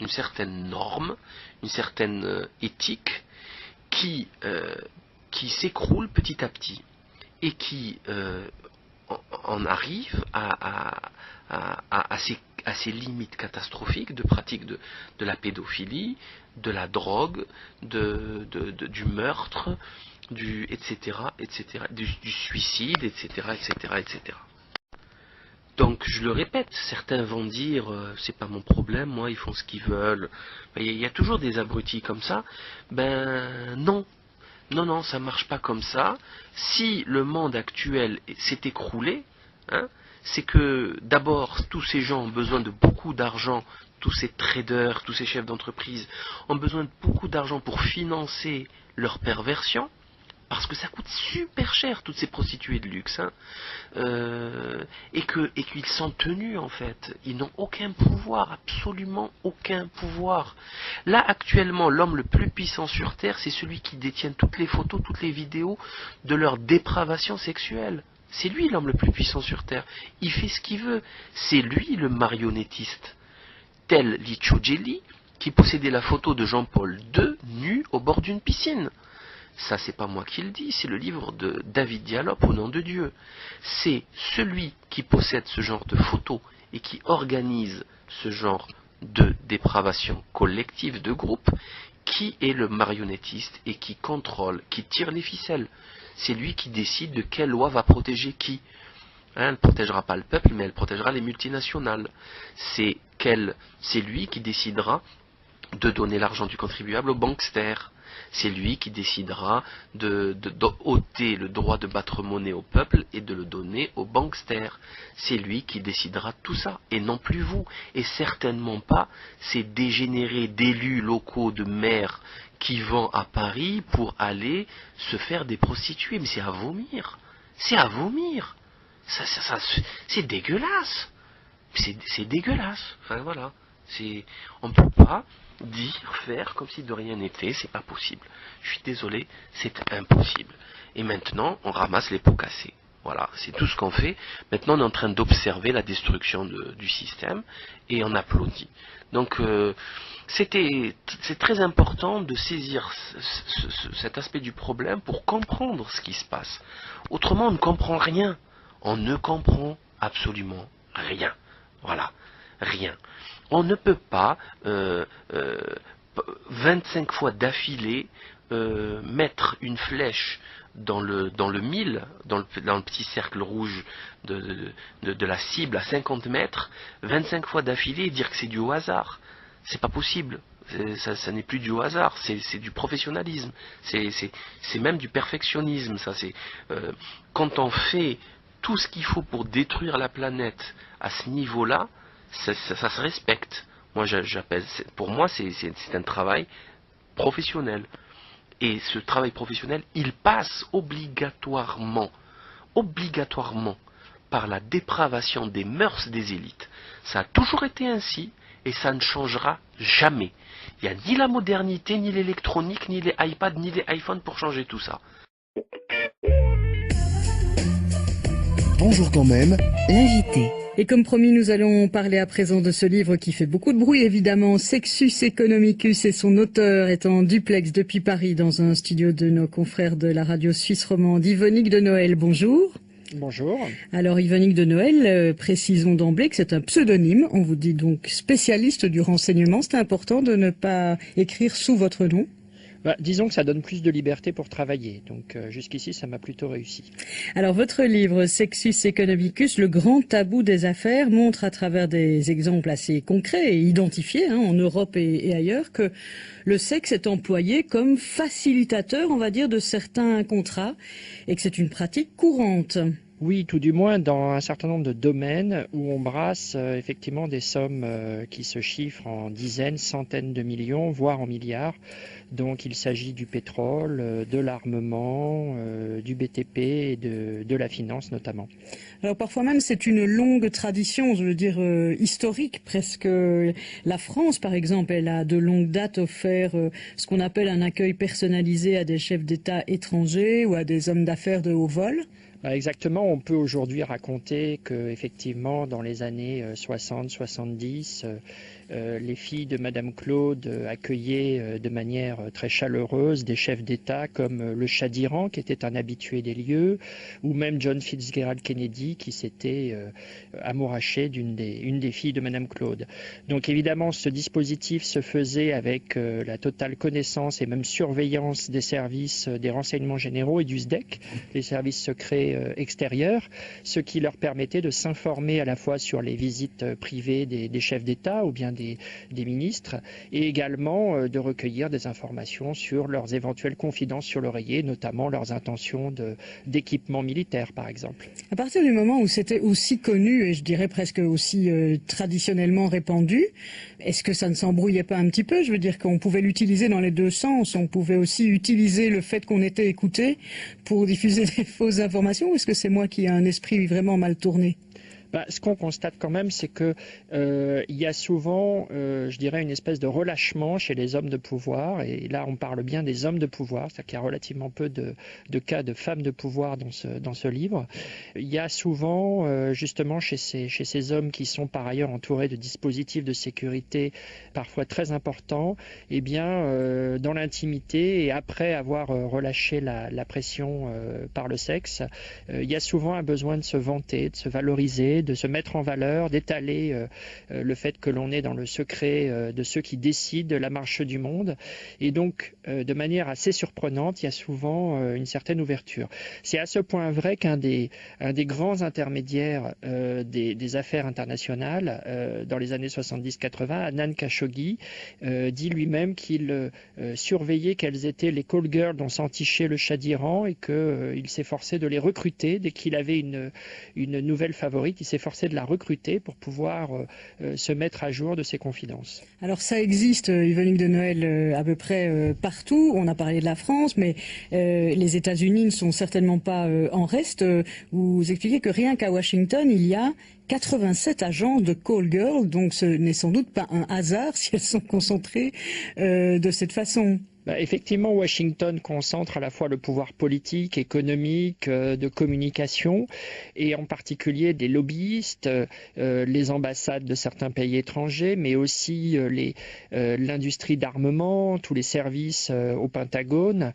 une certaine norme, une certaine éthique qui s'écroule petit à petit et qui en arrive à ces limites catastrophiques de pratique de la pédophilie, de la drogue, du meurtre, etc., du suicide, etc. Donc, je le répète, certains vont dire, c'est pas mon problème, moi, ils font ce qu'ils veulent. Il y a toujours des abrutis comme ça. Ben, non, ça marche pas comme ça. Si le monde actuel s'est écroulé, hein, c'est que d'abord, tous ces gens ont besoin de beaucoup d'argent, tous ces traders, tous ces chefs d'entreprise ont besoin de beaucoup d'argent pour financer leur perversion. Parce que ça coûte super cher, toutes ces prostituées de luxe, hein. Et qu'ils sont tenus, en fait. Ils n'ont aucun pouvoir, absolument aucun pouvoir. Là, actuellement, l'homme le plus puissant sur Terre, c'est celui qui détient toutes les photos, toutes les vidéos de leur dépravation sexuelle. C'est lui l'homme le plus puissant sur Terre. Il fait ce qu'il veut. C'est lui le marionnettiste. Tel Licio Gelli, qui possédait la photo de Jean-Paul II nu au bord d'une piscine. Ça, c'est pas moi qui le dis, c'est le livre de David Diallo, Au nom de Dieu. C'est celui qui possède ce genre de photos et qui organise ce genre de dépravation collective de groupe, qui est le marionnettiste et qui contrôle, qui tire les ficelles. C'est lui qui décide de quelle loi va protéger qui. Elle ne protégera pas le peuple, mais elle protégera les multinationales. C'est lui qui décidera de donner l'argent du contribuable au bankster. C'est lui qui décidera de ôter le droit de battre monnaie au peuple et de le donner au bankster. C'est lui qui décidera tout ça, et non plus vous. Et certainement pas ces dégénérés d'élus locaux, de maires, qui vont à Paris pour aller se faire des prostituées. Mais c'est à vomir. C'est à vomir. C'est dégueulasse. C'est dégueulasse. Enfin voilà. On ne peut pas dire, faire comme si de rien n'était, c'est pas possible. Je suis désolé, c'est impossible. Et maintenant, on ramasse les pots cassés. Voilà, c'est tout ce qu'on fait. Maintenant, on est en train d'observer la destruction du système et on applaudit. Donc, c'est très important de saisir cet aspect du problème pour comprendre ce qui se passe. Autrement, on ne comprend rien. On ne comprend absolument rien. Voilà, rien. On ne peut pas 25 fois d'affilée mettre une flèche dans le mille, dans le petit cercle rouge de la cible à 50 mètres, 25 fois d'affilée et dire que c'est du hasard. C'est pas possible. Ça n'est plus du hasard, c'est du professionnalisme, c'est même du perfectionnisme. Quand on fait tout ce qu'il faut pour détruire la planète à ce niveau-là, ça se respecte. Pour moi, c'est un travail professionnel. Et ce travail professionnel, il passe obligatoirement par la dépravation des mœurs des élites. Ça a toujours été ainsi et ça ne changera jamais. Il n'y a ni la modernité, ni l'électronique, ni les iPads, ni les iPhones pour changer tout ça. Bonjour quand même, l'invité. Et comme promis, nous allons parler à présent de ce livre qui fait beaucoup de bruit, évidemment, Sexus Economicus, et son auteur est en duplex depuis Paris dans un studio de nos confrères de la radio suisse romande. Yvonique de Noël, bonjour. Bonjour. Alors Yvonique de Noël, précisons d'emblée que c'est un pseudonyme. On vous dit donc spécialiste du renseignement. C'est important de ne pas écrire sous votre nom. Disons que ça donne plus de liberté pour travailler. Donc jusqu'ici, ça m'a plutôt réussi. Alors votre livre Sexus Economicus, le grand tabou des affaires, montre à travers des exemples assez concrets et identifiés en Europe et ailleurs que le sexe est employé comme facilitateur, on va dire, de certains contrats et que c'est une pratique courante. Oui, tout du moins dans un certain nombre de domaines où on brasse effectivement des sommes qui se chiffrent en dizaines, centaines de millions, voire en milliards. Donc il s'agit du pétrole, de l'armement, du BTP et de la finance notamment. Alors parfois même c'est une longue tradition, je veux dire historique presque. La France par exemple, elle a de longue date offert ce qu'on appelle un accueil personnalisé à des chefs d'État étrangers ou à des hommes d'affaires de haut vol. Exactement, on peut aujourd'hui raconter que effectivement dans les années 60-70, les filles de Madame Claude accueillaient de manière très chaleureuse des chefs d'État comme le Shah d'Iran qui était un habitué des lieux, ou même John Fitzgerald Kennedy qui s'était amouraché d'une des filles de Madame Claude. Donc évidemment ce dispositif se faisait avec la totale connaissance et même surveillance des services des renseignements généraux et du SDEC, les services secrets extérieurs, ce qui leur permettait de s'informer à la fois sur les visites privées des chefs d'État ou bien des ministres, et également de recueillir des informations sur leurs éventuelles confidences sur l'oreiller, notamment leurs intentions d'équipement militaire par exemple. À partir du moment où c'était aussi connu et je dirais presque aussi traditionnellement répandu, est-ce que ça ne s'embrouillait pas un petit peu? Je veux dire qu'on pouvait l'utiliser dans les deux sens, on pouvait aussi utiliser le fait qu'on était écouté pour diffuser des fausses informations, ou est-ce que c'est moi qui ai un esprit vraiment mal tourné? Ce qu'on constate quand même, c'est que il y a souvent, je dirais, une espèce de relâchement chez les hommes de pouvoir. Et là, on parle bien des hommes de pouvoir, c'est-à-dire qu'il y a relativement peu de cas de femmes de pouvoir dans ce livre. Il y a souvent, justement, chez ces hommes qui sont par ailleurs entourés de dispositifs de sécurité parfois très importants, eh bien, dans l'intimité et après avoir relâché la pression par le sexe, il y a souvent un besoin de se vanter, de se valoriser, d'exposer, de se mettre en valeur, d'étaler le fait que l'on est dans le secret de ceux qui décident la marche du monde. Et donc, de manière assez surprenante, il y a souvent une certaine ouverture. C'est à ce point vrai qu'un des grands intermédiaires des affaires internationales dans les années 70-80, Anand Khashoggi, dit lui-même qu'il surveillait quelles étaient les call girls dont s'entichait le Shah d'Iran et qu'il s'efforçait de les recruter. Dès qu'il avait une nouvelle favorite, il s'efforçait de la recruter pour pouvoir se mettre à jour de ses confidences. Alors ça existe, Yvonne de Noël, à peu près partout. On a parlé de la France, mais les États-Unis ne sont certainement pas en reste. Vous expliquez que rien qu'à Washington, il y a 87 agences de call girl, donc ce n'est sans doute pas un hasard si elles sont concentrées de cette façon. Effectivement, Washington concentre à la fois le pouvoir politique, économique, de communication, et en particulier des lobbyistes, les ambassades de certains pays étrangers, mais aussi l'industrie d'armement, tous les services au Pentagone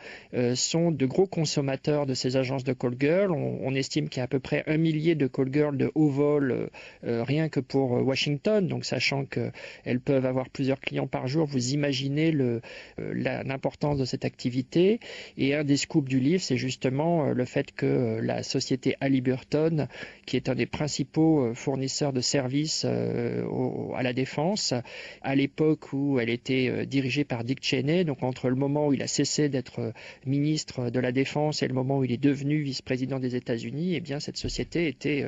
sont de gros consommateurs de ces agences de call girl. On estime qu'il y a à peu près 1 millier de call girls de haut vol rien que pour Washington, donc sachant qu'elles peuvent avoir plusieurs clients par jour, vous imaginez l'importance de cette activité. Et un des scoops du livre, c'est justement le fait que la société Halliburton, qui est un des principaux fournisseurs de services à la défense, à l'époque où elle était dirigée par Dick Cheney, donc entre le moment où il a cessé d'être ministre de la Défense et le moment où il est devenu vice-président des États-Unis, eh bien cette société était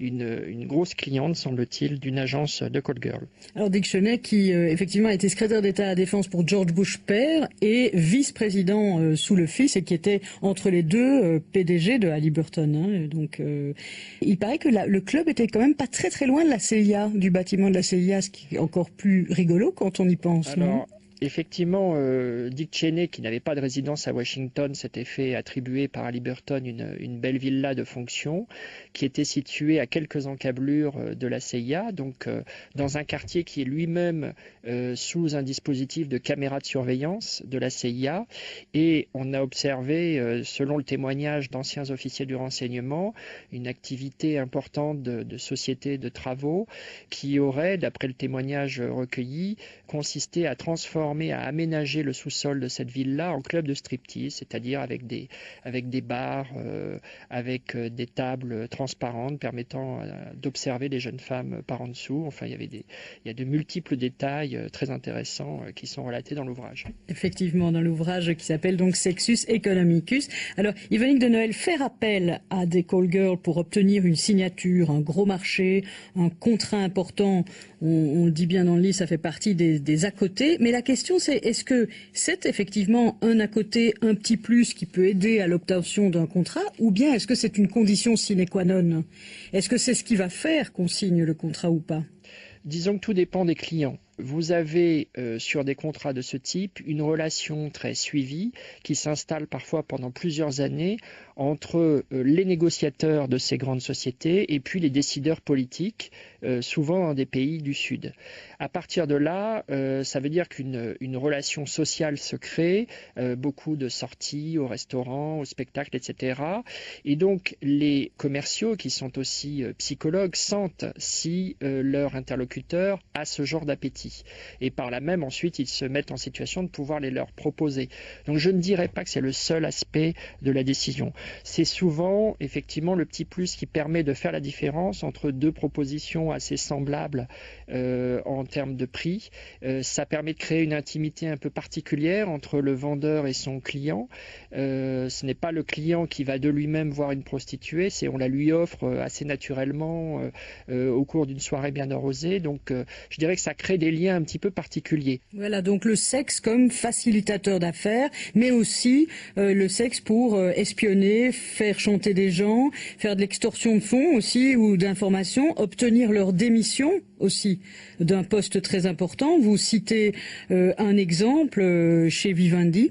une grosse cliente, semble-t-il, d'une agence de call girl. Alors Dick Cheney, qui effectivement a été secrétaire d'État à la Défense pour George Bush père et vice-président sous le fils et qui était entre les deux PDG de Halliburton. Donc, il paraît que le club était quand même pas très très loin de la CIA, du bâtiment de la CIA, ce qui est encore plus rigolo quand on y pense. Alors, non ? Effectivement, Dick Cheney, qui n'avait pas de résidence à Washington, s'était fait attribuer par Halliburton une belle villa de fonction qui était située à quelques encablures de la CIA, donc dans un quartier qui est lui-même sous un dispositif de caméra de surveillance de la CIA. Et on a observé, selon le témoignage d'anciens officiers du renseignement, une activité importante de sociétés de travaux qui aurait, d'après le témoignage recueilli, consisté à à aménager le sous-sol de cette ville-là en club de striptease, c'est-à-dire avec des bars, avec des tables transparentes permettant d'observer les jeunes femmes par en dessous. Enfin, il y a de multiples détails très intéressants qui sont relatés dans l'ouvrage. Effectivement, dans l'ouvrage qui s'appelle donc Sexus Economicus. Alors, Yvonne de Noël, faire appel à des call girls pour obtenir une signature, un gros marché, un contrat important, on le dit bien dans le livre, ça fait partie des à côté. Mais la question, c'est est-ce que c'est effectivement un à côté, un petit plus qui peut aider à l'obtention d'un contrat, ou bien est-ce que c'est une condition sine qua non? Est-ce que c'est ce qui va faire qu'on signe le contrat ou pas? Disons que tout dépend des clients. Vous avez sur des contrats de ce type une relation très suivie qui s'installe parfois pendant plusieurs années entre les négociateurs de ces grandes sociétés et puis les décideurs politiques, souvent dans des pays du Sud. À partir de là, ça veut dire qu'une relation sociale se crée, beaucoup de sorties au restaurant, au spectacle, etc. Et donc les commerciaux, qui sont aussi psychologues, sentent si leur interlocuteur a ce genre d'appétit. Et par là même, ensuite, ils se mettent en situation de pouvoir les leur proposer. Donc je ne dirais pas que c'est le seul aspect de la décision. C'est souvent, effectivement, le petit plus qui permet de faire la différence entre deux propositions assez semblables en termes de prix. Ça permet de créer une intimité un peu particulière entre le vendeur et son client. Ce n'est pas le client qui va de lui-même voir une prostituée, on la lui offre assez naturellement au cours d'une soirée bien arrosée. Donc je dirais que ça crée des liens un petit peu particuliers. Voilà, donc le sexe comme facilitateur d'affaires, mais aussi le sexe pour espionner, faire chanter des gens, faire de l'extorsion de fonds aussi ou d'informations, obtenir leur démission aussi d'un poste très important. Vous citez un exemple chez Vivendi.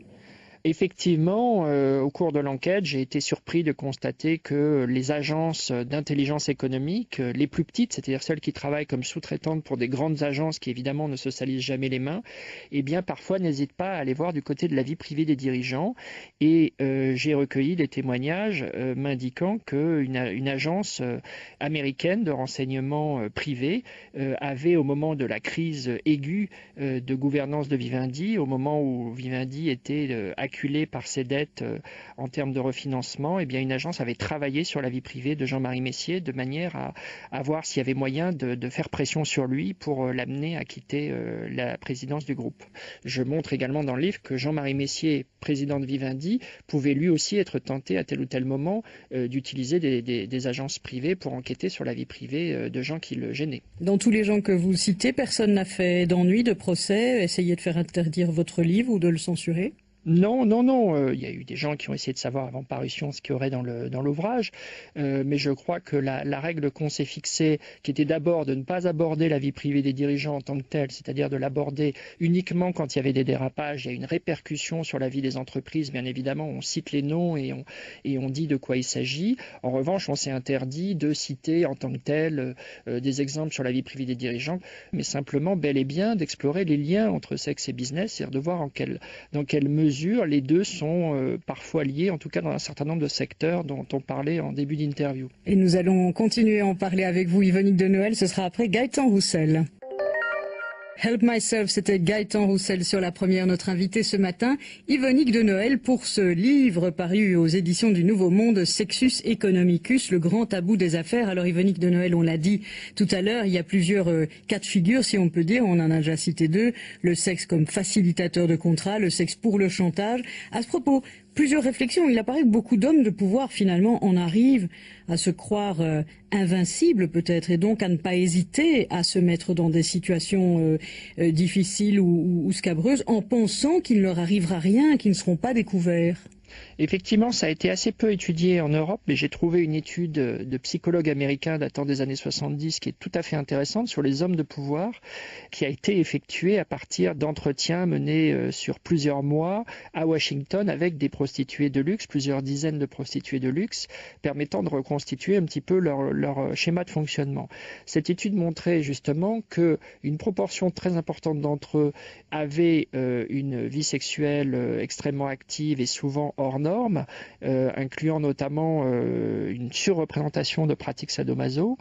Effectivement, au cours de l'enquête, j'ai été surpris de constater que les agences d'intelligence économique, les plus petites, c'est-à-dire celles qui travaillent comme sous-traitantes pour des grandes agences qui évidemment ne se salissent jamais les mains, eh bien parfois n'hésitent pas à aller voir du côté de la vie privée des dirigeants. Et j'ai recueilli des témoignages m'indiquant qu'une agence américaine de renseignement privé avait, au moment de la crise aiguë de gouvernance de Vivendi, au moment où Vivendi était acculé par ses dettes en termes de refinancement, eh bien une agence avait travaillé sur la vie privée de Jean-Marie Messier de manière à voir s'il y avait moyen de faire pression sur lui pour l'amener à quitter la présidence du groupe. Je montre également dans le livre que Jean-Marie Messier, président de Vivendi, pouvait lui aussi être tenté à tel ou tel moment d'utiliser des agences privées pour enquêter sur la vie privée de gens qui le gênaient. Dans tous les gens que vous citez, personne n'a fait d'ennui, de procès, essayé de faire interdire votre livre ou de le censurer ? Non. Il y a eu des gens qui ont essayé de savoir avant parution ce qu'il y aurait dans l'ouvrage, mais je crois que la règle qu'on s'est fixée, qui était d'abord de ne pas aborder la vie privée des dirigeants en tant que telle, c'est-à-dire de l'aborder uniquement quand il y avait des dérapages, il y a une répercussion sur la vie des entreprises, bien évidemment, on cite les noms et on dit de quoi il s'agit. En revanche, on s'est interdit de citer en tant que tel des exemples sur la vie privée des dirigeants, mais simplement bel et bien d'explorer les liens entre sexe et business, c'est-à-dire de voir dans quelle mesure les deux sont parfois liés, en tout cas dans un certain nombre de secteurs dont on parlait en début d'interview. Et nous allons continuer à en parler avec vous, Yvonique de Noël, ce sera après Gaëtan Roussel. Help Myself, c'était Gaëtan Roussel sur la première, notre invité ce matin, Yvonique de Noël, pour ce livre paru aux éditions du Nouveau Monde, Sexus Economicus, le grand tabou des affaires. Alors Yvonique de Noël, on l'a dit tout à l'heure, il y a plusieurs cas de figure, si on peut dire, on en a déjà cité deux, le sexe comme facilitateur de contrat, le sexe pour le chantage. À ce propos, plusieurs réflexions. Il apparaît que beaucoup d'hommes de pouvoir, finalement, en arrivent à se croire invincibles, peut-être, et donc à ne pas hésiter à se mettre dans des situations difficiles ou scabreuses, en pensant qu'il ne leur arrivera rien, qu'ils ne seront pas découverts. Effectivement, ça a été assez peu étudié en Europe, mais j'ai trouvé une étude de psychologues américains datant des années 70 qui est tout à fait intéressante sur les hommes de pouvoir, qui a été effectuée à partir d'entretiens menés sur plusieurs mois à Washington avec des prostituées de luxe, plusieurs dizaines de prostituées de luxe, permettant de reconstituer un petit peu leur schéma de fonctionnement. Cette étude montrait justement qu'une proportion très importante d'entre eux avaient une vie sexuelle extrêmement active et souvent hors normes, incluant notamment une surreprésentation de pratiques sadomaso,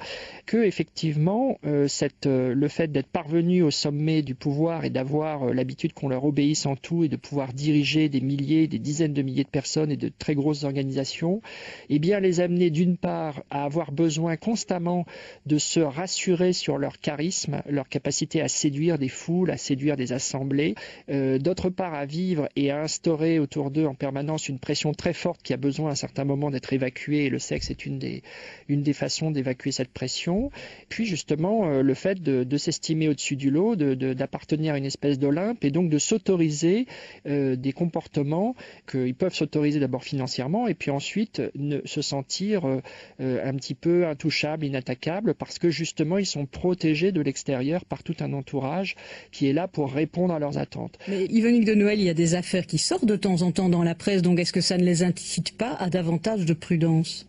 que effectivement le fait d'être parvenu au sommet du pouvoir et d'avoir l'habitude qu'on leur obéisse en tout et de pouvoir diriger des milliers, des dizaines de milliers de personnes et de très grosses organisations, eh bien les amener d'une part à avoir besoin constamment de se rassurer sur leur charisme, leur capacité à séduire des foules, à séduire des assemblées, d'autre part à vivre et à instaurer autour d'eux en permanence une pression très forte qui a besoin à un certain moment d'être évacuée, et le sexe est une des façons d'évacuer cette pression. Puis justement le fait de s'estimer au-dessus du lot, d'appartenir à une espèce d'Olympe, et donc de s'autoriser des comportements qu'ils peuvent s'autoriser d'abord financièrement et puis ensuite se sentir un petit peu intouchables, inattaquables, parce que justement ils sont protégés de l'extérieur par tout un entourage qui est là pour répondre à leurs attentes. Mais Yvonique de Noël, il y a des affaires qui sortent de temps en temps dans la presse, donc est-ce que ça ne les incite pas à davantage de prudence ?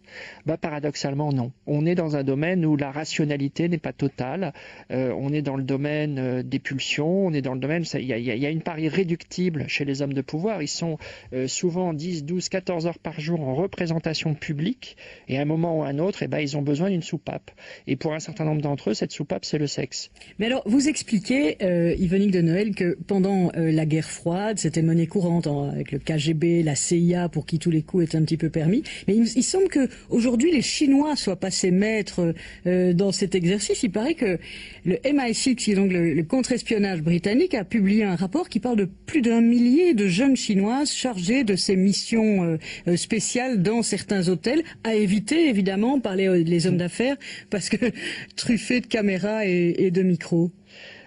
Paradoxalement, non. On est dans un domaine où la rationalité n'est pas totale. On est dans le domaine des pulsions. On est dans le domaine... Il y a une part irréductible chez les hommes de pouvoir. Ils sont souvent 10, 12, 14 heures par jour en représentation publique. Et à un moment ou à un autre, ils ont besoin d'une soupape. Et pour un certain nombre d'entre eux, cette soupape, c'est le sexe. Mais alors, vous expliquez, Yvonique de Noël, que pendant la guerre froide, c'était monnaie courante avec le KGB, la CIA, pour qui tous les coups étaient un petit peu permis. Mais il semble que aujourd'hui, les Chinois soient passés maîtres dans cet exercice. Il paraît que le MI6, qui est donc le contre-espionnage britannique, a publié un rapport qui parle de plus d'1 millier de jeunes Chinoises chargées de ces missions spéciales dans certains hôtels, à éviter évidemment par les hommes d'affaires, parce que truffés de caméras et de micros.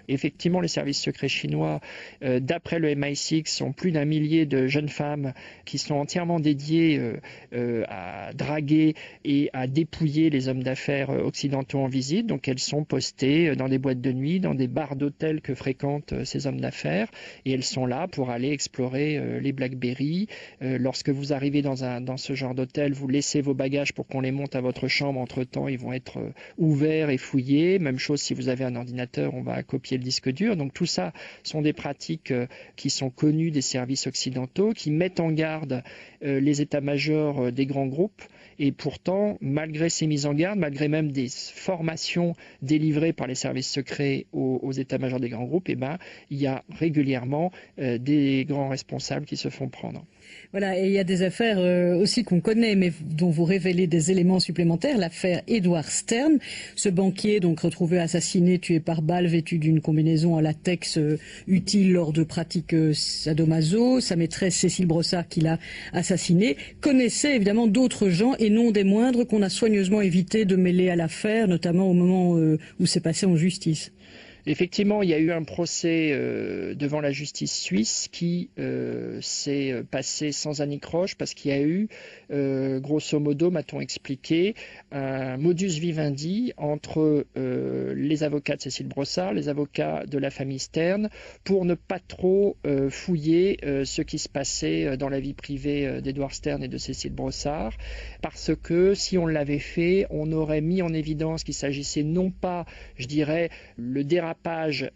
Effectivement, les services secrets chinois, d'après le MI6, sont plus d'1 millier de jeunes femmes qui sont entièrement dédiées à draguer et à dépouiller les hommes d'affaires occidentaux en visite. Donc elles sont postées dans des boîtes de nuit, dans des bars d'hôtels que fréquentent ces hommes d'affaires, et elles sont là pour aller explorer les Blackberry. Lorsque vous arrivez dans ce genre d'hôtel, vous laissez vos bagages pour qu'on les monte à votre chambre. Entre-temps, ils vont être ouverts et fouillés. Même chose si vous avez un ordinateur, on va copier le disque dur. Donc tout ça sont des pratiques qui sont connues des services occidentaux, qui mettent en garde les états-majors des grands groupes. Et pourtant, malgré ces mises en garde, malgré même des formations délivrées par les services secrets aux états-majors des grands groupes, il y a régulièrement des grands responsables qui se font prendre. Voilà, et il y a des affaires aussi qu'on connaît, mais dont vous révélez des éléments supplémentaires. L'affaire Edward Stern, ce banquier donc retrouvé assassiné, tué par balle, vêtu d'une combinaison en latex utile lors de pratiques sadomaso. Sa maîtresse Cécile Brossard, qui l'a assassiné, connaissait évidemment d'autres gens, et non des moindres, qu'on a soigneusement évité de mêler à l'affaire, notamment au moment où c'est passé en justice. Effectivement, il y a eu un procès devant la justice suisse qui s'est passé sans anicroche parce qu'il y a eu, grosso modo, m'a-t-on expliqué, un modus vivendi entre les avocats de Cécile Brossard, les avocats de la famille Stern, pour ne pas trop fouiller ce qui se passait dans la vie privée d'Edward Stern et de Cécile Brossard, parce que si on l'avait fait, on aurait mis en évidence qu'il s'agissait non pas, je dirais, le dérapage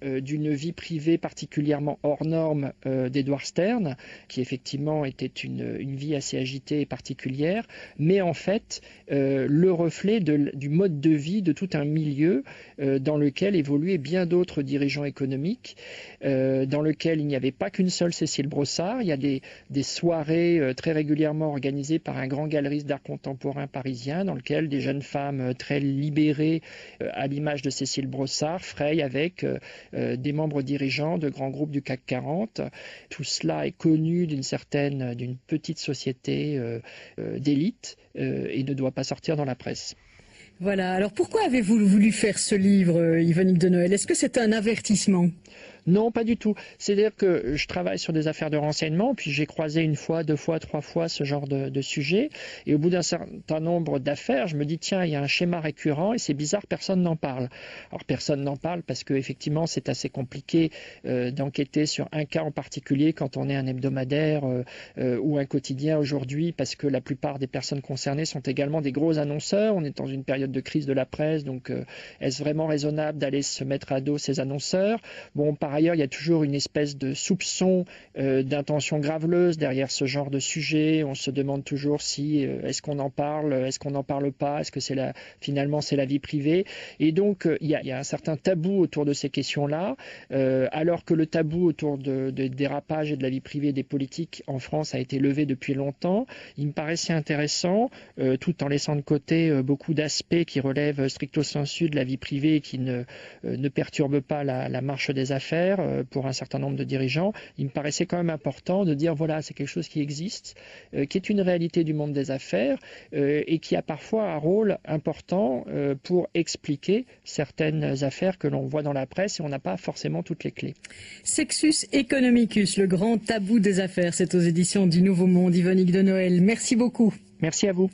d'une vie privée particulièrement hors norme d'Edward Stern, qui effectivement était une vie assez agitée et particulière, mais en fait le reflet du mode de vie de tout un milieu dans lequel évoluaient bien d'autres dirigeants économiques, dans lequel il n'y avait pas qu'une seule Cécile Brossard. Il y a des soirées très régulièrement organisées par un grand galeriste d'art contemporain parisien, dans lequel des jeunes femmes très libérées, à l'image de Cécile Brossard, frayent avec des membres dirigeants de grands groupes du CAC 40. Tout cela est connu d'une petite société d'élite et ne doit pas sortir dans la presse. Voilà. Alors pourquoi avez-vous voulu faire ce livre, Yvonnick de Noël? Est-ce que c'est un avertissement? Non, pas du tout. C'est-à-dire que je travaille sur des affaires de renseignement, puis j'ai croisé une fois, 2 fois, 3 fois ce genre de sujet. Et au bout d'un certain nombre d'affaires, je me dis, tiens, il y a un schéma récurrent et c'est bizarre, personne n'en parle. Alors personne n'en parle parce qu'effectivement, c'est assez compliqué d'enquêter sur un cas en particulier quand on est un hebdomadaire ou un quotidien aujourd'hui, parce que la plupart des personnes concernées sont également des gros annonceurs. On est dans une période de crise de la presse, donc est-ce vraiment raisonnable d'aller se mettre à dos ces annonceurs? Bon, par ailleurs, il y a toujours une espèce de soupçon d'intention graveleuse derrière ce genre de sujet. On se demande toujours si est-ce qu'on en parle, est-ce qu'on n'en parle pas, est-ce que finalement c'est la vie privée. Et donc il y a un certain tabou autour de ces questions-là, alors que le tabou autour des dérapages et de la vie privée des politiques en France a été levé depuis longtemps. Il me paraissait intéressant, tout en laissant de côté beaucoup d'aspects qui relèvent stricto sensu de la vie privée et qui ne perturbent pas la marche des affaires pour un certain nombre de dirigeants. Il me paraissait quand même important de dire voilà, c'est quelque chose qui existe, qui est une réalité du monde des affaires et qui a parfois un rôle important pour expliquer certaines affaires que l'on voit dans la presse et on n'a pas forcément toutes les clés. Sexus Economicus, le grand tabou des affaires, c'est aux éditions du Nouveau Monde. Yvonnick de Noël, merci beaucoup. Merci à vous.